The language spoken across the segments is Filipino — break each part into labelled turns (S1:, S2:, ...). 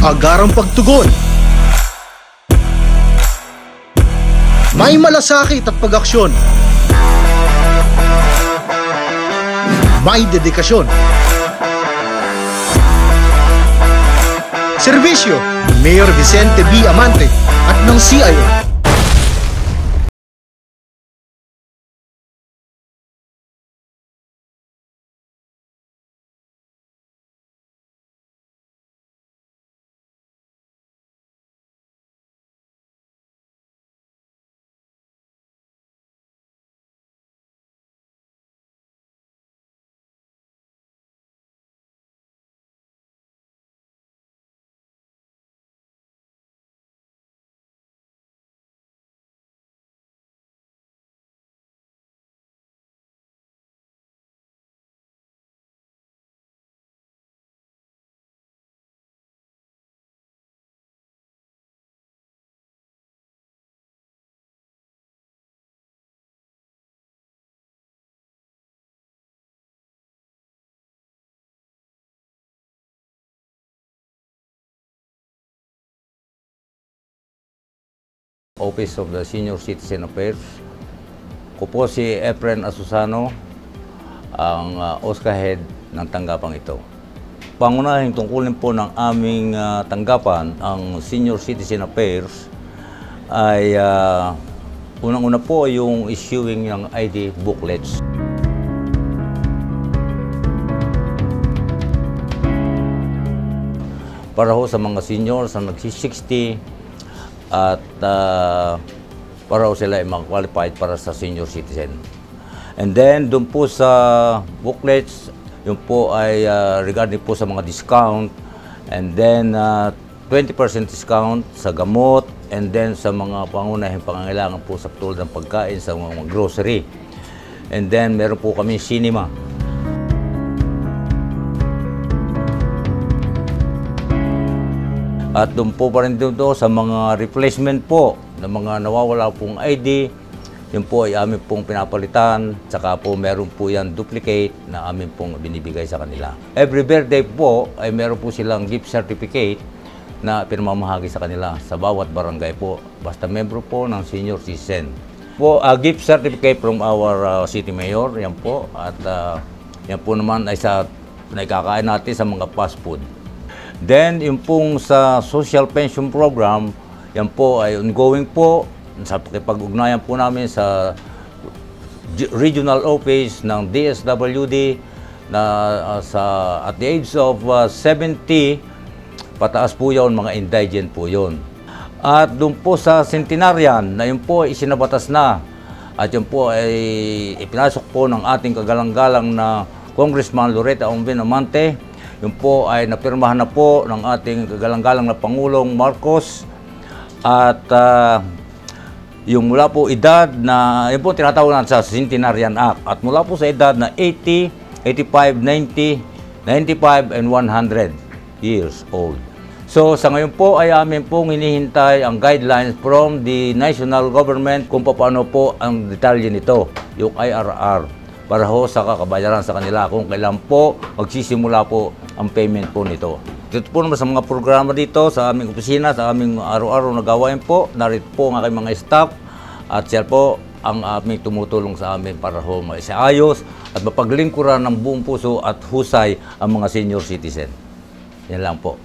S1: agarang pagtugon. May malasakit at pag-aksyon. May dedikasyon. Serbisyo ni Mayor Vicente B. Amante at ng CIO.
S2: Office of the Senior Citizen Affairs. Ko po si Efren Asusano, ang OSCA head ng tanggapang ito. Pangunahing tungkulin po ng aming tanggapan, ang Senior Citizen Affairs, ay unang-una po yung issuing ng ID booklets. Para ho sa mga seniors na nagsi-60 at para sila ay mag-qualified para sa senior citizen. And then, doon po sa booklets, yun po ay regarding po sa mga discount, and then 20% discount sa gamot, and then sa mga pangunahing pangangailangan po sa tulad ng pagkain, sa mga grocery. And then, meron po kami cinema. At doon po pa rin dito sa mga replacement po ng mga nawawala pong ID, yun po ay amin pong pinapalitan, tsaka po meron po yan duplicate na amin pong binibigay sa kanila. Every birthday po ay meron po silang gift certificate na pinamamahagi sa kanila sa bawat barangay po, basta membro po ng senior citizen. Po, gift certificate from our city mayor, yan po, at yan po naman ay sa naikakain natin sa mga fast food. Then, yung pong sa social pension program, yan po ay ongoing po. Sa pag-ugnayan po namin sa regional office ng DSWD na at the age of 70, pataas po yun, mga indigent po yun. At doon po sa centenarian na yun po ay isinabatas na. At yun po ay ipinasok po ng ating kagalang-galang na Congressman Loretta Ombin Amante. Yun po ay napirmahan na po ng ating kagalang-galang na Pangulong Marcos. At yung mula po edad na, yun po tinatawag natin sa Centenarian Act. At mula po sa edad na 80, 85, 90, 95, and 100 years old. So sa ngayon po ay amin pong hinihintay ang guidelines from the national government kung paano po ang detalye nito, yung IRR. Para ho sa kakabayaran sa kanila kung kailan po magsisimula po ang payment po nito. Dito po naman sa mga programa dito sa aming opisina, sa aming araw-araw na gawain po, narito po ang aking mga staff at siya po ang aming tumutulong sa amin para ho maisaayos at mapaglingkuran ng buong puso at husay ang mga senior citizen. Yan lang po.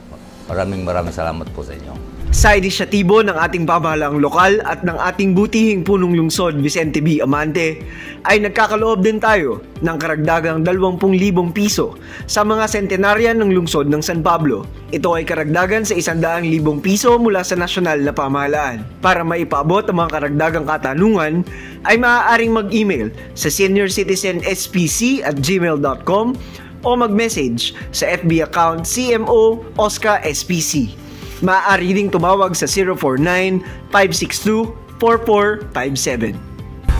S2: Maraming salamat po sa inyo.
S3: Sa inisyatibo ng ating pamahalaang lokal at ng ating butihing punong lungsod Vicente B. Amante, ay nagkakaloob din tayo ng karagdagang 20,000 piso sa mga sentenaryan ng lungsod ng San Pablo. Ito ay karagdagan sa 100,000 piso mula sa nasyonal na pamahalaan. Para maipaabot ang mga karagdagang katanungan, ay maaaring mag-email sa seniorcitizenspc@gmail.com o mag-message sa FB account CMO OSCA SPC. Maaari ding tumawag sa 049-562-4457.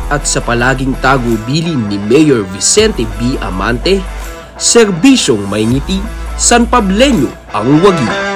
S4: At sa palaging tagubilin ni Mayor Vicente B. Amante, serbisyong may ngiti, San Pableño ang wagi.